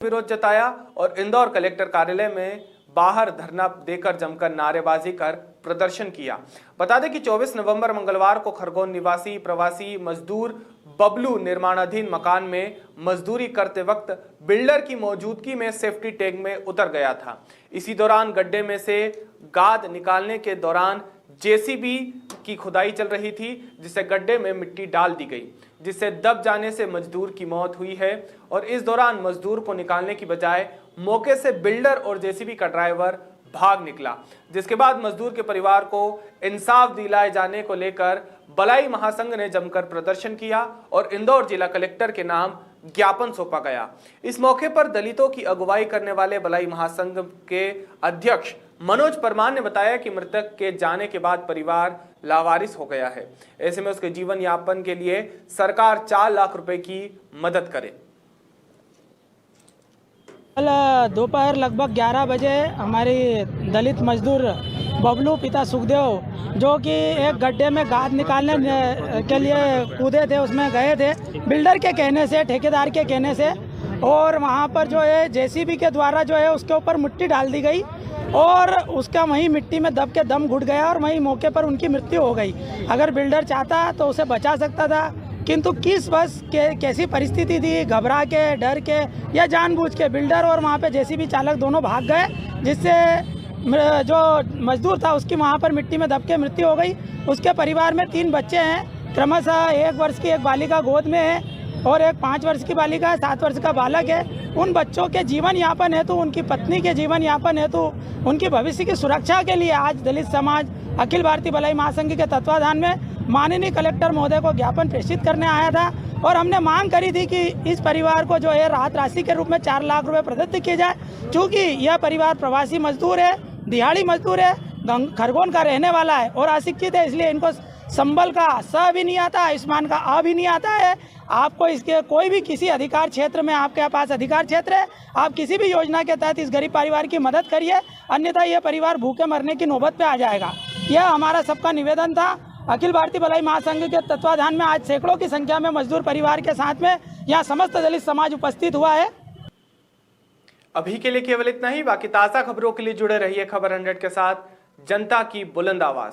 विरोध जताया और इंदौर कलेक्टर कार्यालय में बाहर धरना देकर जमकर नारेबाजी कर प्रदर्शन किया। बता दें कि 24 नवंबर मंगलवार को खरगोन निवासी प्रवासी मजदूर बबलू निर्माणाधीन मकान में मजदूरी करते वक्त बिल्डर की मौजूदगी में सेफ्टी टैंक में उतर गया था। इसी दौरान गड्ढे में से गाद निकालने के दौरान जेसीबी की खुदाई चल रही थी, जिससे गड्ढे में मिट्टी डाल दी गई, जिससे दब जाने से मजदूर की मौत हुई है। और इस दौरान मजदूर को निकालने की बजाय मौके से बिल्डर और जेसीबी का ड्राइवर भाग निकला, जिसके बाद मजदूर के परिवार को इंसाफ दिलाए जाने को लेकर बलाई महासंघ ने जमकर प्रदर्शन किया और इंदौर जिला कलेक्टर के नाम ज्ञापन सौंपा गया। इस मौके पर दलितों की अगुवाई करने वाले बलाई महासंघ के अध्यक्ष मनोज परमार ने बताया कि मृतक के जाने के बाद परिवार लावारिस हो गया है। ऐसे में उसके जीवन यापन के लिए सरकार 4 लाख रुपए की मदद करे। कल दोपहर लगभग 11 बजे हमारी दलित मजदूर बबलू पिता सुखदेव, जो कि एक गड्ढे में गाद निकालने के लिए कूदे थे, उसमें गए थे बिल्डर के कहने से, ठेकेदार के कहने से, और वहाँ पर जो है जेसीबी के द्वारा जो है उसके ऊपर मिट्टी डाल दी गई और उसका वहीं मिट्टी में दब के दम घुट गया और वहीं मौके पर उनकी मृत्यु हो गई। अगर बिल्डर चाहता तो उसे बचा सकता था, किंतु किस बस कैसी परिस्थिति थी, घबरा के, डर के या जानबूझ के बिल्डर और वहाँ पे जेसीबी चालक दोनों भाग गए, जिससे जो मजदूर था उसकी वहाँ पर मिट्टी में दब के मृत्यु हो गई। उसके परिवार में 3 बच्चे हैं, क्रमशः 1 वर्ष की एक बालिका गोद में है और एक 5 वर्ष की बालिका है, 7 वर्ष का बालक है। उन बच्चों के जीवन यापन हेतु, उनकी पत्नी के जीवन यापन हेतु, उनकी भविष्य की सुरक्षा के लिए आज दलित समाज अखिल भारतीय बलाई महासंघ के तत्वाधान में माननीय कलेक्टर महोदय को ज्ञापन प्रेषित करने आया था और हमने मांग करी थी कि इस परिवार को जो है राहत राशि के रूप में 4 लाख रुपए प्रदत्त किए जाए। चूँकि यह परिवार प्रवासी मजदूर है, दिहाड़ी मजदूर है, खरगोन का रहने वाला है और अशिक्षित है, इसलिए इनको संबल का स भी नहीं आता, आयुष्मान का आ भी नहीं आता है। आपको इसके कोई भी किसी अधिकार क्षेत्र में, आपके पास अधिकार क्षेत्र है, आप किसी भी योजना के तहत इस गरीब परिवार की मदद करिए, अन्यथा यह परिवार भूखे मरने की नौबत पे आ जाएगा। यह हमारा सबका निवेदन था। अखिल भारतीय बलाई महासंघ के तत्वाधान में आज सैकड़ों की संख्या में मजदूर परिवार के साथ में यहाँ समस्त दलित समाज उपस्थित हुआ है। अभी के लिए केवल इतना ही। बाकी ताज़ा खबरों के लिए जुड़े रहिए खबर 100 के साथ, जनता की बुलंद आवाज।